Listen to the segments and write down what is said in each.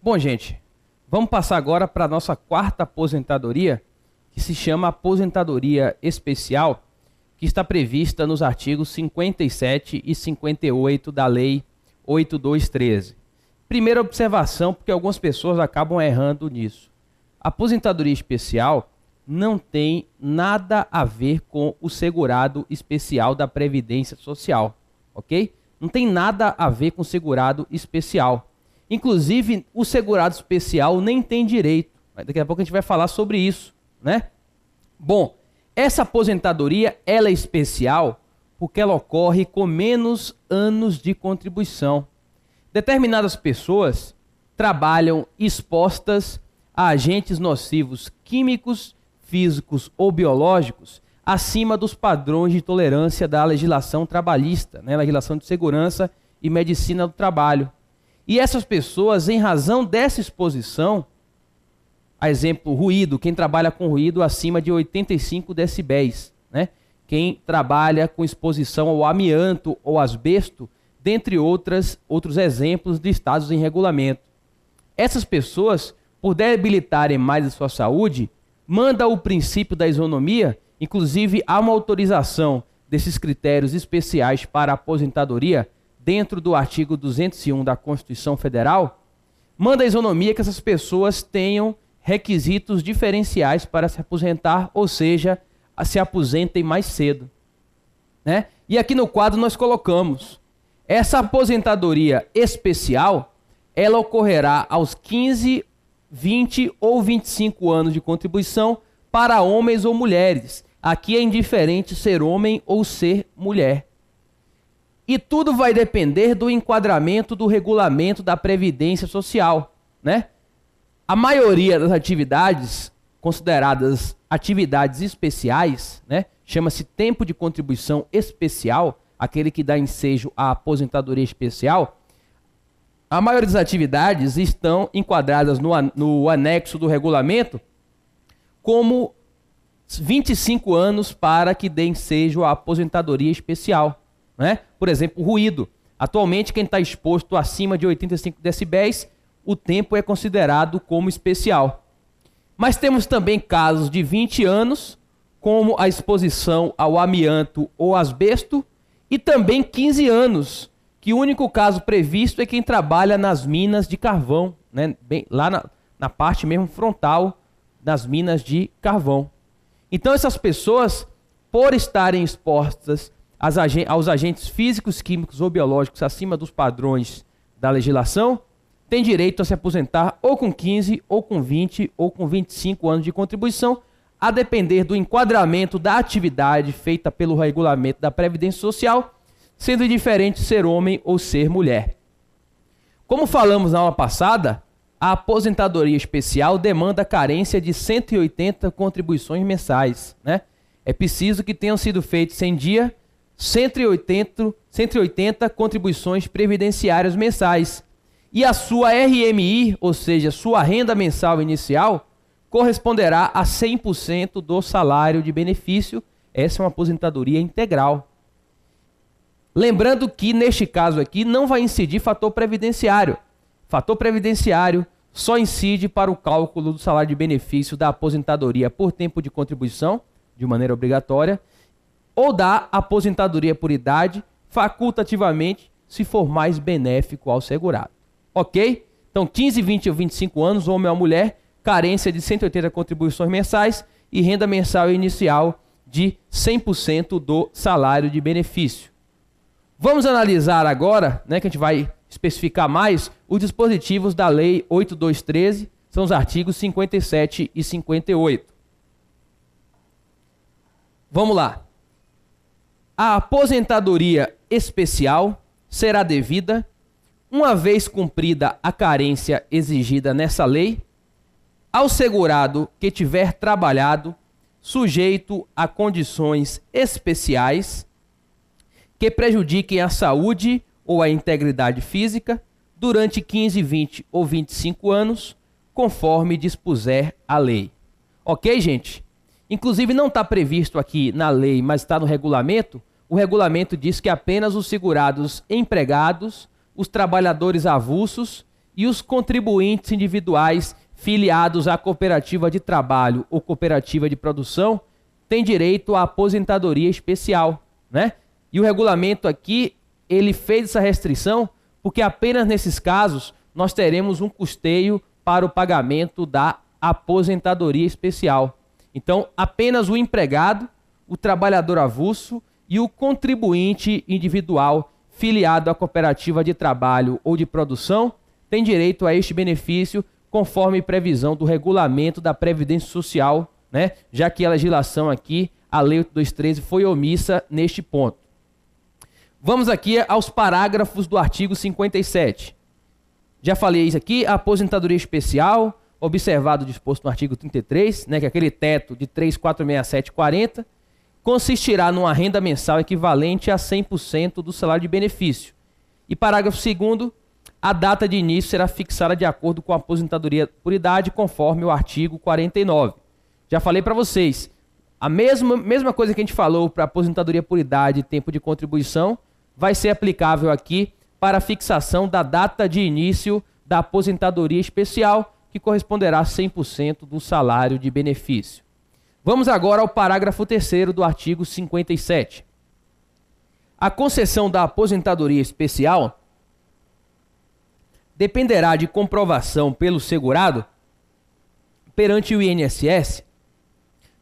Bom, gente, vamos passar agora para a nossa quarta aposentadoria, que se chama aposentadoria especial, que está prevista nos artigos 57 e 58 da Lei 8213. Primeira observação, porque algumas pessoas acabam errando nisso. A aposentadoria especial não tem nada a ver com o segurado especial da Previdência Social, ok? Não tem nada a ver com o segurado especial. Inclusive, o segurado especial nem tem direito. Daqui a pouco a gente vai falar sobre isso, né? Bom, essa aposentadoria, ela é especial porque ela ocorre com menos anos de contribuição. Determinadas pessoas trabalham expostas a agentes nocivos químicos, físicos ou biológicos acima dos padrões de tolerância da legislação trabalhista, né? Legislação de segurança e medicina do trabalho. E essas pessoas, em razão dessa exposição, a exemplo, ruído, quem trabalha com ruído acima de 85 decibéis, né? Quem trabalha com exposição ao amianto ou asbesto, dentre outros exemplos listados em regulamento. Essas pessoas, por debilitarem mais a sua saúde, manda o princípio da isonomia, inclusive há uma autorização desses critérios especiais para a aposentadoria, dentro do artigo 201 da Constituição Federal, manda a isonomia que essas pessoas tenham requisitos diferenciais para se aposentar, ou seja, se aposentem mais cedo, né? E aqui no quadro nós colocamos, essa aposentadoria especial, ela ocorrerá aos 15, 20 ou 25 anos de contribuição para homens ou mulheres. Aqui é indiferente ser homem ou ser mulher. E tudo vai depender do enquadramento do regulamento da Previdência Social, né? A maioria das atividades consideradas atividades especiais, né? Chama-se tempo de contribuição especial, aquele que dá ensejo à aposentadoria especial. A maioria das atividades estão enquadradas no anexo do regulamento como 25 anos para que dê ensejo à aposentadoria especial, né? Por exemplo, ruído. Atualmente, quem está exposto acima de 85 decibéis, o tempo é considerado como especial. Mas temos também casos de 20 anos, como a exposição ao amianto ou asbesto, e também 15 anos, que o único caso previsto é quem trabalha nas minas de carvão, né? Bem, lá na parte mesmo frontal das minas de carvão. Então essas pessoas, por estarem expostas aos agentes físicos, químicos ou biológicos acima dos padrões da legislação, têm direito a se aposentar ou com 15, ou com 20, ou com 25 anos de contribuição, a depender do enquadramento da atividade feita pelo regulamento da Previdência Social, sendo indiferente ser homem ou ser mulher. Como falamos na aula passada, a aposentadoria especial demanda carência de 180 contribuições mensais, né? É preciso que tenham sido feitos em dia 180 contribuições previdenciárias mensais. E a sua RMI, ou seja, sua renda mensal inicial, corresponderá a 100% do salário de benefício. Essa é uma aposentadoria integral. Lembrando que, neste caso aqui, não vai incidir fator previdenciário. Fator previdenciário só incide para o cálculo do salário de benefício da aposentadoria por tempo de contribuição, de maneira obrigatória, ou da aposentadoria por idade, facultativamente, se for mais benéfico ao segurado. Ok? Então, 15, 20 ou 25 anos, homem ou mulher, carência de 180 contribuições mensais e renda mensal inicial de 100% do salário de benefício. Vamos analisar agora, né, que a gente vai especificar mais, os dispositivos da Lei 8213, são os artigos 57 e 58. Vamos lá. A aposentadoria especial será devida, uma vez cumprida a carência exigida nessa lei, ao segurado que tiver trabalhado sujeito a condições especiais que prejudiquem a saúde ou a integridade física durante 15, 20 ou 25 anos, conforme dispuser a lei. Ok, gente? Inclusive não está previsto aqui na lei, mas está no regulamento. O regulamento diz que apenas os segurados empregados, os trabalhadores avulsos e os contribuintes individuais filiados à cooperativa de trabalho ou cooperativa de produção têm direito à aposentadoria especial, né? E o regulamento aqui, ele fez essa restrição porque apenas nesses casos nós teremos um custeio para o pagamento da aposentadoria especial. Então, apenas o empregado, o trabalhador avulso e o contribuinte individual filiado à cooperativa de trabalho ou de produção têm direito a este benefício conforme previsão do regulamento da Previdência Social, né? Já que a legislação aqui, a Lei 8213, foi omissa neste ponto. Vamos aqui aos parágrafos do artigo 57. Já falei isso aqui, a aposentadoria especial, observado o disposto no artigo 33, né, que é aquele teto de 3.467,40, consistirá numa renda mensal equivalente a 100% do salário de benefício. E parágrafo 2º, a data de início será fixada de acordo com a aposentadoria por idade, conforme o artigo 49. Já falei para vocês, a mesma coisa que a gente falou para aposentadoria por idade e tempo de contribuição, vai ser aplicável aqui para a fixação da data de início da aposentadoria especial, que corresponderá a 100% do salário de benefício. Vamos agora ao parágrafo 3º do artigo 57. A concessão da aposentadoria especial dependerá de comprovação pelo segurado perante o INSS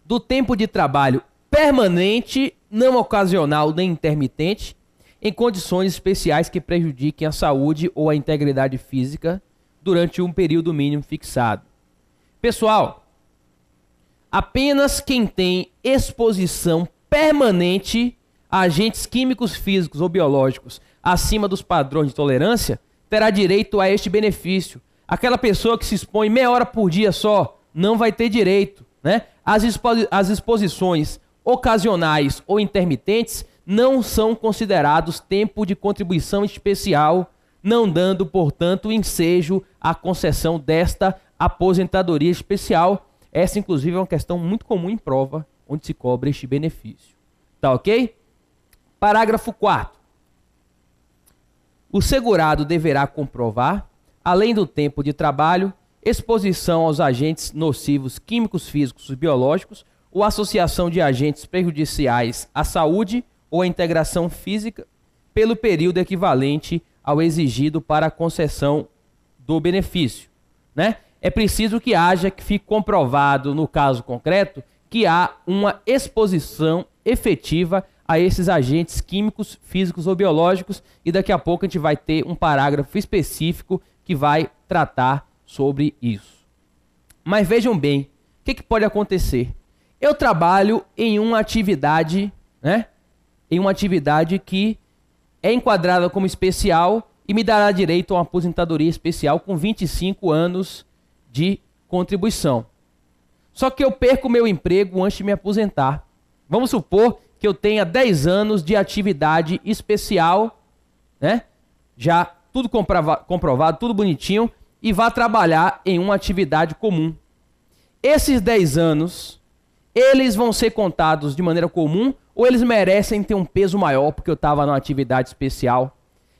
do tempo de trabalho permanente, não ocasional nem intermitente, em condições especiais que prejudiquem a saúde ou a integridade física durante um período mínimo fixado. Pessoal, apenas quem tem exposição permanente a agentes químicos, físicos ou biológicos acima dos padrões de tolerância terá direito a este benefício. Aquela pessoa que se expõe meia hora por dia só não vai ter direito, né? As exposições ocasionais ou intermitentes não são considerados tempo de contribuição especial, não dando, portanto, ensejo à concessão desta aposentadoria especial. Essa, inclusive, é uma questão muito comum em prova, onde se cobra este benefício. Tá ok? Parágrafo 4º. O segurado deverá comprovar, além do tempo de trabalho, exposição aos agentes nocivos químicos, físicos e biológicos ou associação de agentes prejudiciais à saúde ou à integração física pelo período equivalente ao exigido para a concessão do benefício, né? É preciso que fique comprovado, no caso concreto, que há uma exposição efetiva a esses agentes químicos, físicos ou biológicos, e daqui a pouco a gente vai ter um parágrafo específico que vai tratar sobre isso. Mas vejam bem, o que pode acontecer? Eu trabalho em uma atividade, né? Em uma atividade que é enquadrada como especial e me dará direito a uma aposentadoria especial com 25 anos de contribuição. Só que eu perco meu emprego antes de me aposentar. Vamos supor que eu tenha 10 anos de atividade especial, né? Já tudo comprovado, tudo bonitinho, e vá trabalhar em uma atividade comum. Esses 10 anos, eles vão ser contados de maneira comum ou eles merecem ter um peso maior porque eu estava numa atividade especial?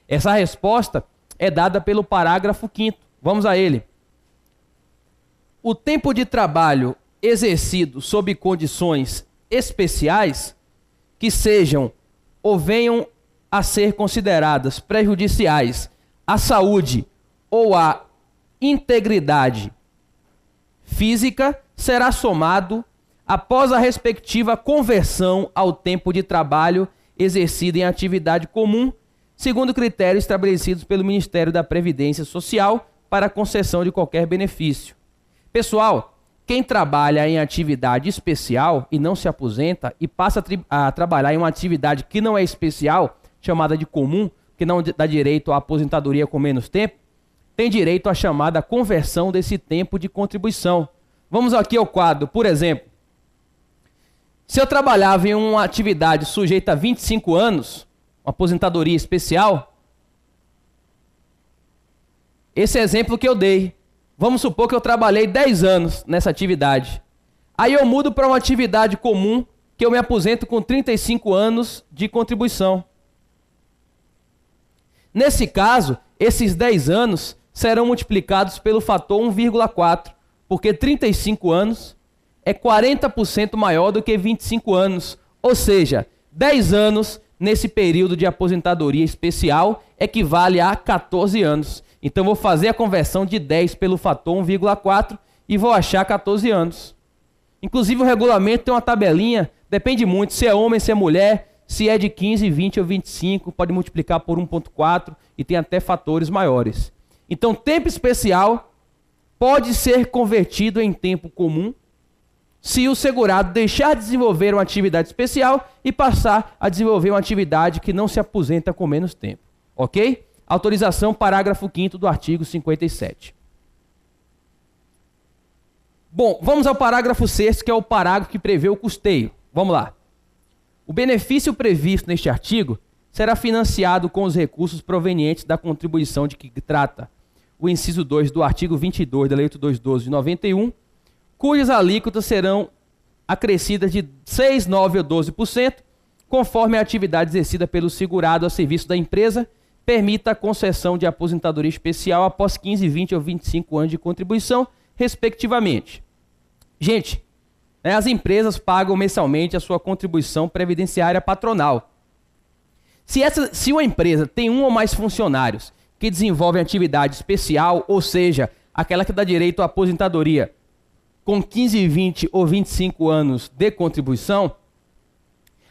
Essa resposta é dada pelo parágrafo 5º. Vamos a ele. O tempo de trabalho exercido sob condições especiais que sejam ou venham a ser consideradas prejudiciais à saúde ou à integridade física será somado após a respectiva conversão ao tempo de trabalho exercido em atividade comum, segundo critérios estabelecidos pelo Ministério da Previdência Social para a concessão de qualquer benefício. Pessoal, quem trabalha em atividade especial e não se aposenta e passa a trabalhar em uma atividade que não é especial, chamada de comum, que não dá direito à aposentadoria com menos tempo, tem direito à chamada conversão desse tempo de contribuição. Vamos aqui ao quadro, por exemplo. Se eu trabalhava em uma atividade sujeita a 25 anos, uma aposentadoria especial, esse exemplo que eu dei, vamos supor que eu trabalhei 10 anos nessa atividade. Aí eu mudo para uma atividade comum, que eu me aposento com 35 anos de contribuição. Nesse caso, esses 10 anos serão multiplicados pelo fator 1,4, porque 35 anos é 40% maior do que 25 anos, ou seja, 10 anos nesse período de aposentadoria especial equivale a 14 anos. Então vou fazer a conversão de 10 pelo fator 1,4 e vou achar 14 anos. Inclusive o regulamento tem uma tabelinha, depende muito se é homem, se é mulher, se é de 15, 20 ou 25, pode multiplicar por 1,4 e tem até fatores maiores. Então tempo especial pode ser convertido em tempo comum se o segurado deixar de desenvolver uma atividade especial e passar a desenvolver uma atividade que não se aposenta com menos tempo. Ok? Autorização, parágrafo 5º do artigo 57. Bom, vamos ao parágrafo 6º, que é o parágrafo que prevê o custeio. Vamos lá. O benefício previsto neste artigo será financiado com os recursos provenientes da contribuição de que trata o inciso 2 do artigo 22 da Lei 8212 de 91, cujas alíquotas serão acrescidas de 6, 9 ou 12%, conforme a atividade exercida pelo segurado a serviço da empresa permita a concessão de aposentadoria especial após 15, 20 ou 25 anos de contribuição, respectivamente. Gente, as empresas pagam mensalmente a sua contribuição previdenciária patronal. Se uma empresa tem um ou mais funcionários que desenvolvem atividade especial, ou seja, aquela que dá direito à aposentadoria com 15, 20 ou 25 anos de contribuição,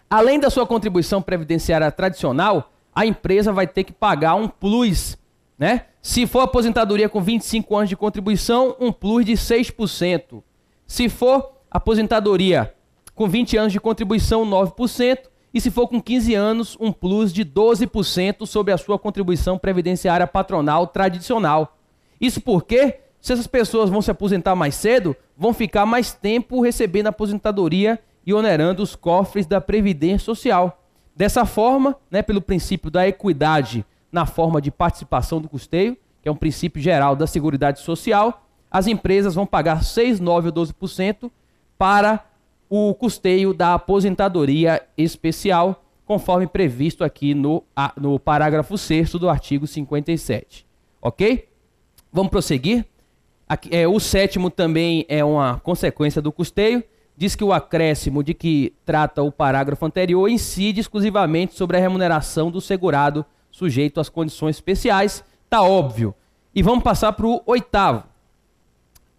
além da sua contribuição previdenciária tradicional, a empresa vai ter que pagar um plus, né? Se for aposentadoria com 25 anos de contribuição, um plus de 6%. Se for aposentadoria com 20 anos de contribuição, 9%. E se for com 15 anos, um plus de 12% sobre a sua contribuição previdenciária patronal tradicional. Isso porque, se essas pessoas vão se aposentar mais cedo, vão ficar mais tempo recebendo aposentadoria e onerando os cofres da Previdência Social. Dessa forma, pelo princípio da equidade na forma de participação do custeio, que é um princípio geral da Seguridade Social, as empresas vão pagar 6, 9 ou 12% para o custeio da aposentadoria especial, conforme previsto aqui no parágrafo 6º do artigo 57. Ok? Vamos prosseguir? Aqui, o 7º também é uma consequência do custeio. Diz que o acréscimo de que trata o parágrafo anterior incide exclusivamente sobre a remuneração do segurado sujeito às condições especiais. Tá óbvio. E vamos passar para o 8º.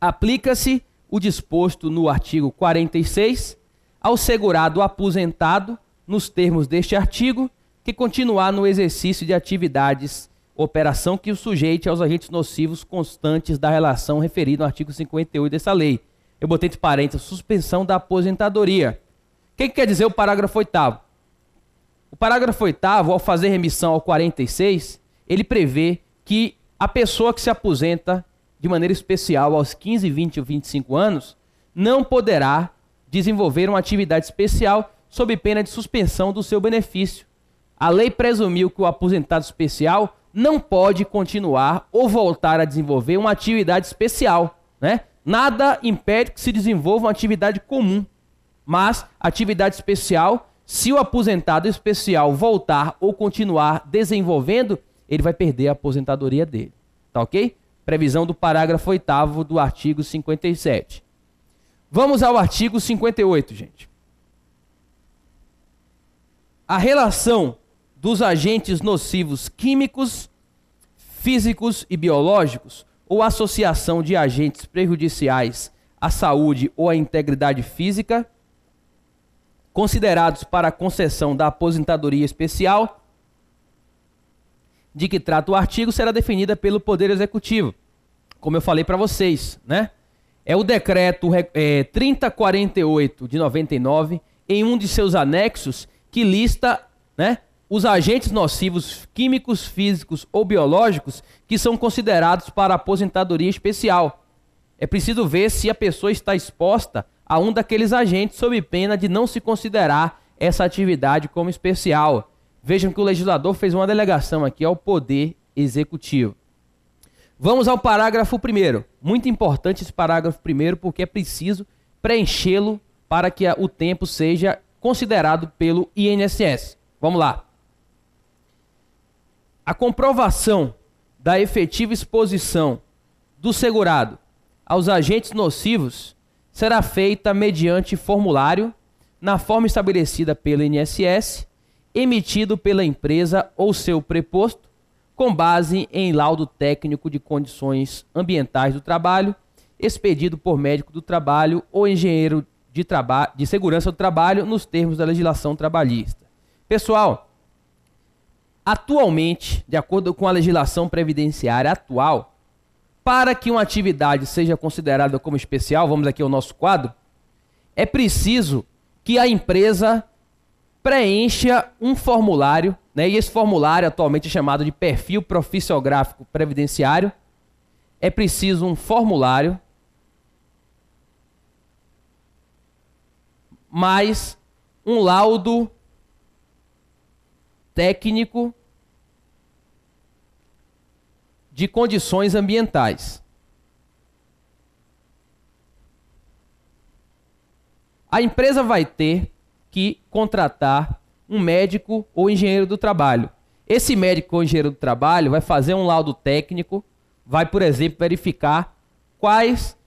Aplica-se o disposto no artigo 46 ao segurado aposentado, nos termos deste artigo, que continuar no exercício de atividades, operação que o sujeite aos agentes nocivos constantes da relação referida no artigo 58 dessa lei. Eu botei entre parênteses, suspensão da aposentadoria. O que quer dizer o parágrafo 8º? O parágrafo 8º, ao fazer remissão ao 46, ele prevê que a pessoa que se aposenta de maneira especial aos 15, 20 ou 25 anos não poderá desenvolver uma atividade especial sob pena de suspensão do seu benefício. A lei presumiu que o aposentado especial não pode continuar ou voltar a desenvolver uma atividade especial, né? Nada impede que se desenvolva uma atividade comum, mas atividade especial, se o aposentado especial voltar ou continuar desenvolvendo, ele vai perder a aposentadoria dele. Tá ok? Previsão do parágrafo 8º do artigo 57. Vamos ao artigo 58, gente. A relação dos agentes nocivos químicos, físicos e biológicos ou associação de agentes prejudiciais à saúde ou à integridade física, considerados para a concessão da aposentadoria especial, de que trata o artigo, será definida pelo Poder Executivo, como eu falei para vocês, né? É o decreto 3048 de 99, em um de seus anexos, que lista, né, os agentes nocivos químicos, físicos ou biológicos que são considerados para aposentadoria especial. É preciso ver se a pessoa está exposta a um daqueles agentes sob pena de não se considerar essa atividade como especial. Vejam que o legislador fez uma delegação aqui ao Poder Executivo. Vamos ao parágrafo 1º. Muito importante esse parágrafo 1º porque é preciso preenchê-lo para que o tempo seja considerado pelo INSS. Vamos lá. A comprovação da efetiva exposição do segurado aos agentes nocivos será feita mediante formulário na forma estabelecida pelo INSS, emitido pela empresa ou seu preposto, com base em laudo técnico de condições ambientais do trabalho, expedido por médico do trabalho ou engenheiro de segurança do trabalho nos termos da legislação trabalhista. Pessoal, atualmente, de acordo com a legislação previdenciária atual, para que uma atividade seja considerada como especial, vamos aqui ao nosso quadro, é preciso que a empresa preencha um formulário, né? E esse formulário atualmente é chamado de perfil profissiográfico previdenciário. É preciso um formulário mais um laudo técnico de condições ambientais. A empresa vai ter que contratar um médico ou engenheiro do trabalho. Esse médico ou engenheiro do trabalho vai fazer um laudo técnico, vai, por exemplo, verificar quais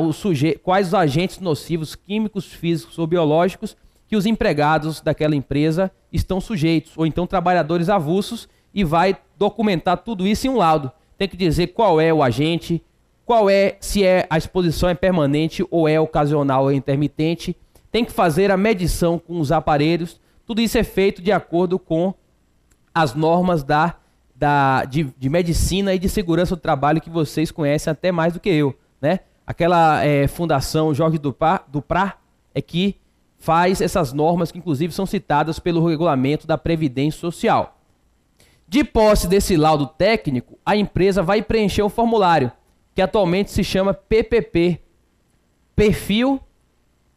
os agentes nocivos químicos, físicos ou biológicos que os empregados daquela empresa estão sujeitos, ou então trabalhadores avulsos, e vai documentar tudo isso em um laudo. Tem que dizer qual é o agente, se a exposição é permanente ou é ocasional ou intermitente. Tem que fazer a medição com os aparelhos. Tudo isso é feito de acordo com as normas de medicina e de segurança do trabalho que vocês conhecem até mais do que eu, né? Aquela Fundação Jorge Duprat é que faz essas normas que inclusive são citadas pelo regulamento da Previdência Social. De posse desse laudo técnico, a empresa vai preencher um formulário, que atualmente se chama PPP, Perfil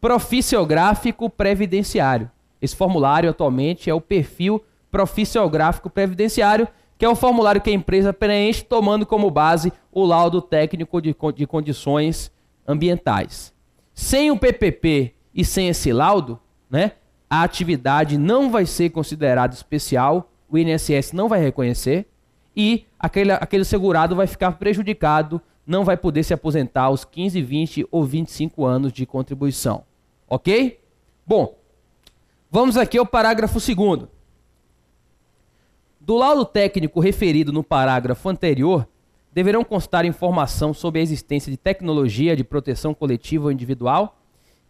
Profissiográfico Previdenciário. Esse formulário atualmente é o Perfil Profissiográfico Previdenciário, que é o formulário que a empresa preenche tomando como base o laudo técnico de condições ambientais. Sem o PPP e sem esse laudo, né, a atividade não vai ser considerada especial, o INSS não vai reconhecer e aquele segurado vai ficar prejudicado, não vai poder se aposentar aos 15, 20 ou 25 anos de contribuição. Ok? Bom, vamos aqui ao parágrafo 2º. Do laudo técnico referido no parágrafo anterior, deverão constar informação sobre a existência de tecnologia de proteção coletiva ou individual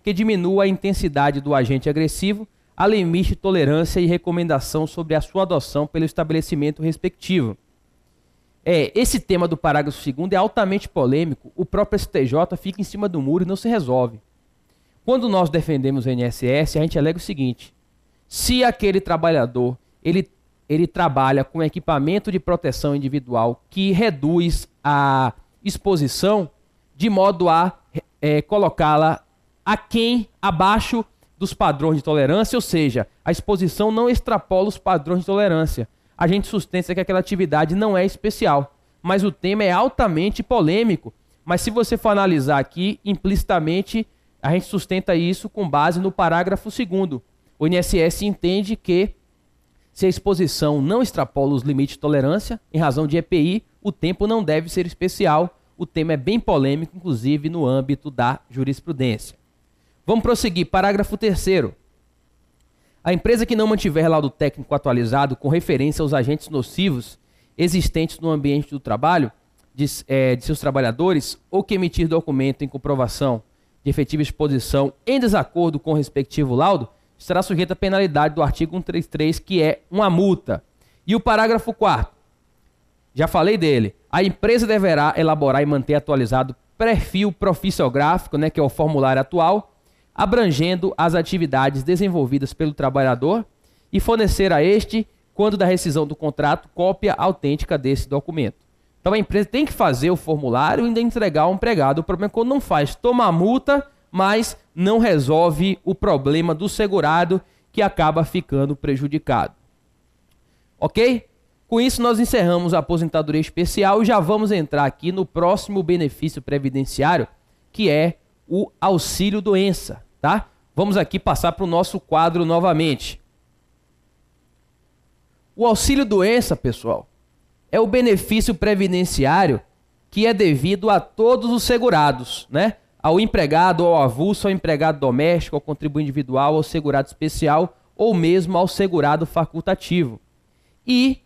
que diminua a intensidade do agente agressivo a limite de tolerância e recomendação sobre a sua adoção pelo estabelecimento respectivo. Esse tema do parágrafo 2º é altamente polêmico, o próprio STJ fica em cima do muro e não se resolve. Quando nós defendemos o INSS, a gente alega o seguinte: se aquele trabalhador ele trabalha com equipamento de proteção individual que reduz a exposição de modo a colocá-la abaixo dos padrões de tolerância, ou seja, a exposição não extrapola os padrões de tolerância. A gente sustenta que aquela atividade não é especial, mas o tema é altamente polêmico. Mas se você for analisar aqui, implicitamente, a gente sustenta isso com base no parágrafo 2º. O INSS entende que se a exposição não extrapola os limites de tolerância, em razão de EPI, o tempo não deve ser especial. O tema é bem polêmico, inclusive no âmbito da jurisprudência. Vamos prosseguir. Parágrafo 3º. A empresa que não mantiver laudo técnico atualizado com referência aos agentes nocivos existentes no ambiente do trabalho de seus trabalhadores ou que emitir documento em comprovação de efetiva exposição em desacordo com o respectivo laudo, será sujeita à penalidade do artigo 133, que é uma multa. E o parágrafo 4º, já falei dele, a empresa deverá elaborar e manter atualizado perfil profissiográfico, né, que é o formulário atual, abrangendo as atividades desenvolvidas pelo trabalhador e fornecer a este, quando da rescisão do contrato, cópia autêntica desse documento. Então a empresa tem que fazer o formulário e ainda entregar ao empregado. O problema é quando não faz, toma a multa, mas não resolve o problema do segurado, que acaba ficando prejudicado. Ok? Com isso nós encerramos a aposentadoria especial e já vamos entrar aqui no próximo benefício previdenciário, que é o auxílio-doença, tá? Vamos aqui passar para o nosso quadro novamente. O auxílio-doença, pessoal, é o benefício previdenciário que é devido a todos os segurados, né? Ao empregado, ao avulso, ao empregado doméstico, ao contribuinte individual, ao segurado especial ou mesmo ao segurado facultativo. E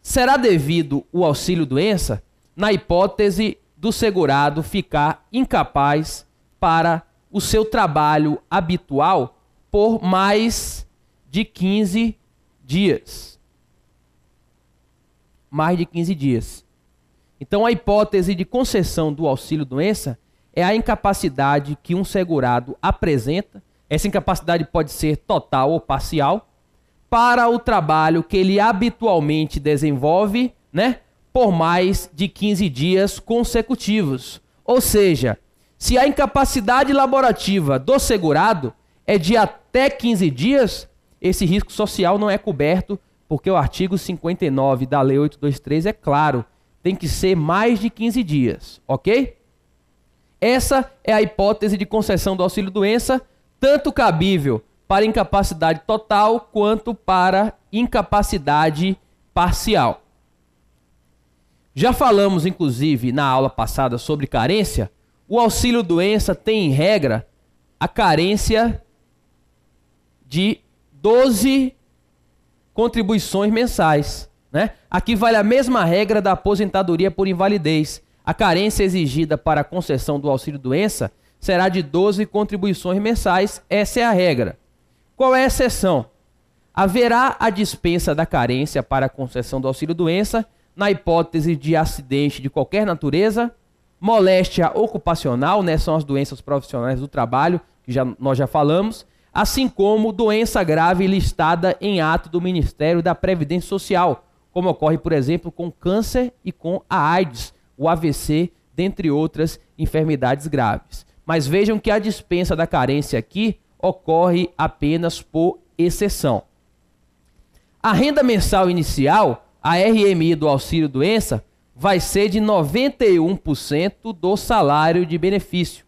será devido o auxílio-doença na hipótese do segurado ficar incapaz para o seu trabalho habitual por mais de 15 dias. Mais de 15 dias. Então, a hipótese de concessão do auxílio-doença é a incapacidade que um segurado apresenta. Essa incapacidade pode ser total ou parcial para o trabalho que ele habitualmente desenvolve, né, por mais de 15 dias consecutivos. Ou seja, se a incapacidade laborativa do segurado é de até 15 dias, esse risco social não é coberto, porque o artigo 59 da Lei 823 é claro, tem que ser mais de 15 dias, ok? Essa é a hipótese de concessão do auxílio-doença, tanto cabível para incapacidade total quanto para incapacidade parcial. Já falamos, inclusive, na aula passada sobre carência. O auxílio-doença tem, em regra, a carência de 12 contribuições mensais, né? Aqui vale a mesma regra da aposentadoria por invalidez. A carência exigida para a concessão do auxílio-doença será de 12 contribuições mensais. Essa é a regra. Qual é a exceção? Haverá a dispensa da carência para a concessão do auxílio-doença na hipótese de acidente de qualquer natureza, moléstia ocupacional, né? São as doenças profissionais do trabalho, que nós já falamos, assim como doença grave listada em ato do Ministério da Previdência Social, como ocorre, por exemplo, com câncer e com a AIDS, o AVC, dentre outras enfermidades graves. Mas vejam que a dispensa da carência aqui ocorre apenas por exceção. A renda mensal inicial, a RMI do auxílio-doença, vai ser de 91% do salário de benefício,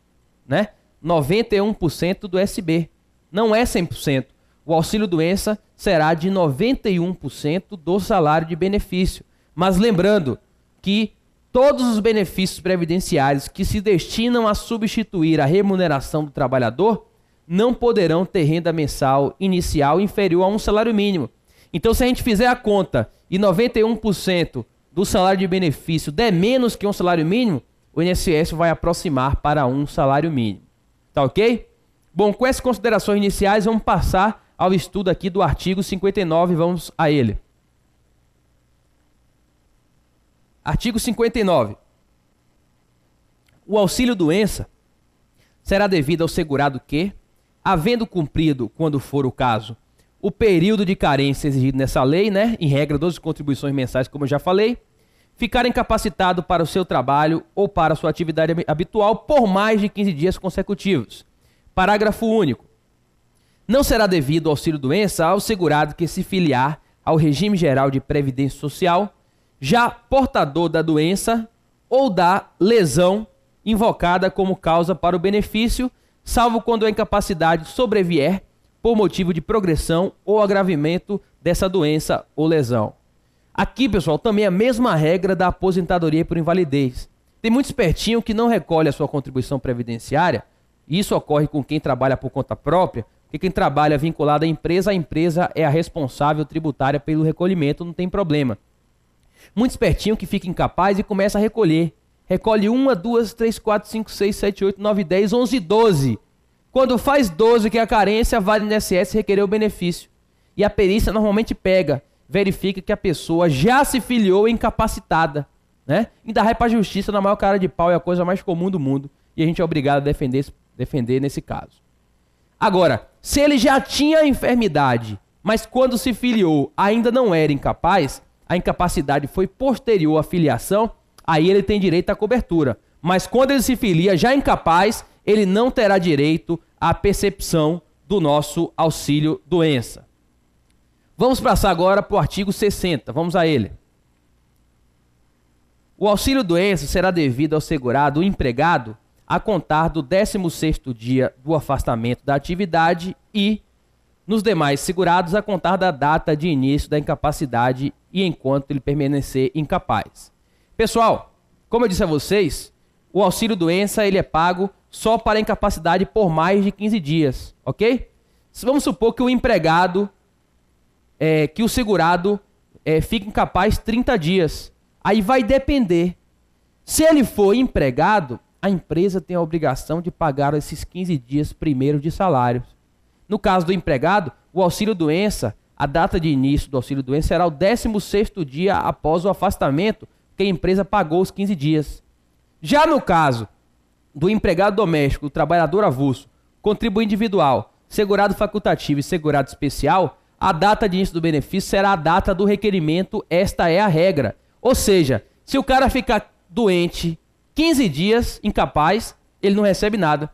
né? 91% do SB. Não é 100%. O auxílio-doença será de 91% do salário de benefício. Mas lembrando que todos os benefícios previdenciários que se destinam a substituir a remuneração do trabalhador não poderão ter renda mensal inicial inferior a um salário mínimo. Então, se a gente fizer a conta e 91% do salário de benefício der menos que um salário mínimo, o INSS vai aproximar para um salário mínimo. Tá ok? Bom, com essas considerações iniciais, vamos passar ao estudo aqui do artigo 59, vamos a ele. Artigo 59. O auxílio-doença será devido ao segurado que, havendo cumprido, quando for o caso, o período de carência exigido nessa lei, né, em regra 12 contribuições mensais, como eu já falei, ficar incapacitado para o seu trabalho ou para a sua atividade habitual por mais de 15 dias consecutivos. Parágrafo único. Não será devido ao auxílio-doença ao segurado que se filiar ao regime geral de previdência social, já portador da doença ou da lesão invocada como causa para o benefício, salvo quando a incapacidade sobrevier por motivo de progressão ou agravamento dessa doença ou lesão. Aqui, pessoal, também é a mesma regra da aposentadoria por invalidez. Tem muito espertinho que não recolhe a sua contribuição previdenciária. Isso ocorre com quem trabalha por conta própria, porque quem trabalha vinculado à empresa, a empresa é a responsável tributária pelo recolhimento, não tem problema. Muito espertinho que fica incapaz e começa a recolher. Recolhe 1, 2, 3, 4, 5, 6, 7, 8, 9, 10, 11, 12. Quando faz 12, que é a carência, vai no INSS requerer o benefício. E a perícia normalmente pega, verifica que a pessoa já se filiou incapacitada, né? Ainda vai para a justiça na maior cara de pau, é a coisa mais comum do mundo. E a gente é obrigado a defender nesse caso. Agora, se ele já tinha a enfermidade, mas quando se filiou ainda não era incapaz, a incapacidade foi posterior à filiação, aí ele tem direito à cobertura. Mas quando ele se filia já incapaz, ele não terá direito à percepção do nosso auxílio-doença. Vamos passar agora para o artigo 60, vamos a ele. O auxílio-doença será devido ao segurado empregado a contar do 16º dia do afastamento da atividade e nos demais segurados a contar da data de início da incapacidade e enquanto ele permanecer incapaz. Pessoal, como eu disse a vocês, o auxílio-doença ele é pago só para incapacidade por mais de 15 dias, ok? Vamos supor que o empregado, que o segurado fique incapaz 30 dias. Aí vai depender. Se ele for empregado, a empresa tem a obrigação de pagar esses 15 dias primeiros de salário. No caso do empregado, o auxílio-doença, a data de início do auxílio-doença será o 16º dia após o afastamento que a empresa pagou os 15 dias. Já no caso do empregado doméstico, o trabalhador avulso, contribuinte individual, segurado facultativo e segurado especial, a data de início do benefício será a data do requerimento, esta é a regra. Ou seja, se o cara ficar doente 15 dias, incapaz, ele não recebe nada.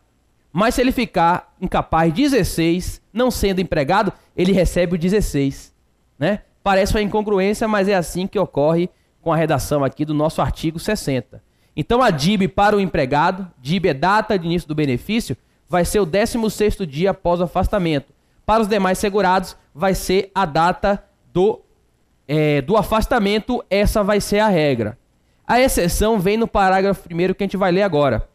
Mas se ele ficar incapaz 16, não sendo empregado, ele recebe o 16. Né? Parece uma incongruência, mas é assim que ocorre com a redação aqui do nosso artigo 60. Então a DIB para o empregado, DIB é data de início do benefício, vai ser o 16º dia após o afastamento. Para os demais segurados, vai ser a data do afastamento, essa vai ser a regra. A exceção vem no parágrafo 1º que a gente vai ler agora.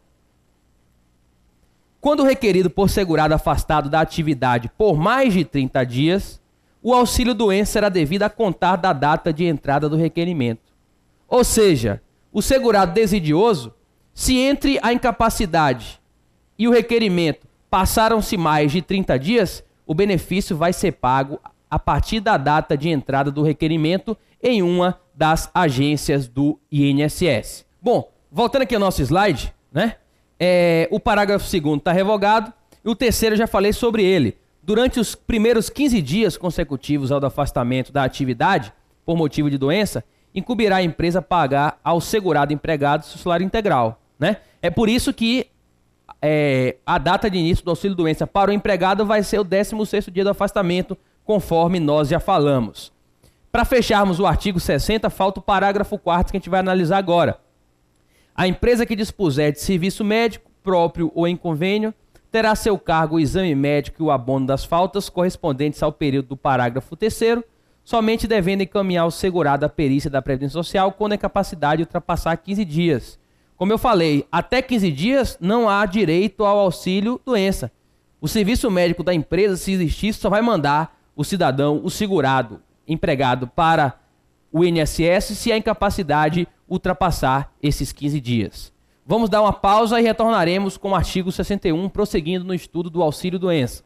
Quando requerido por segurado afastado da atividade por mais de 30 dias, o auxílio-doença será devido a contar da data de entrada do requerimento. Ou seja, o segurado desidioso, se entre a incapacidade e o requerimento passaram-se mais de 30 dias, o benefício vai ser pago a partir da data de entrada do requerimento em uma das agências do INSS. Bom, voltando aqui ao nosso slide, né? O parágrafo 2º está revogado e o terceiro eu já falei sobre ele. Durante os primeiros 15 dias consecutivos ao afastamento da atividade por motivo de doença, incumbirá a empresa pagar ao segurado empregado seu salário integral, né? É por isso que a data de início do auxílio-doença para o empregado vai ser o 16º dia do afastamento, conforme nós já falamos. Para fecharmos o artigo 60, falta o parágrafo 4º que a gente vai analisar agora. A empresa que dispuser de serviço médico, próprio ou em convênio, terá a seu cargo o exame médico e o abono das faltas correspondentes ao período do parágrafo 3º, somente devendo encaminhar o segurado à perícia da Previdência Social quando a incapacidade ultrapassar 15 dias. Como eu falei, até 15 dias não há direito ao auxílio-doença. O serviço médico da empresa, se existir, só vai mandar o cidadão, o segurado, empregado para o INSS se a incapacidade ultrapassar esses 15 dias. Vamos dar uma pausa e retornaremos com o artigo 61, prosseguindo no estudo do auxílio-doença.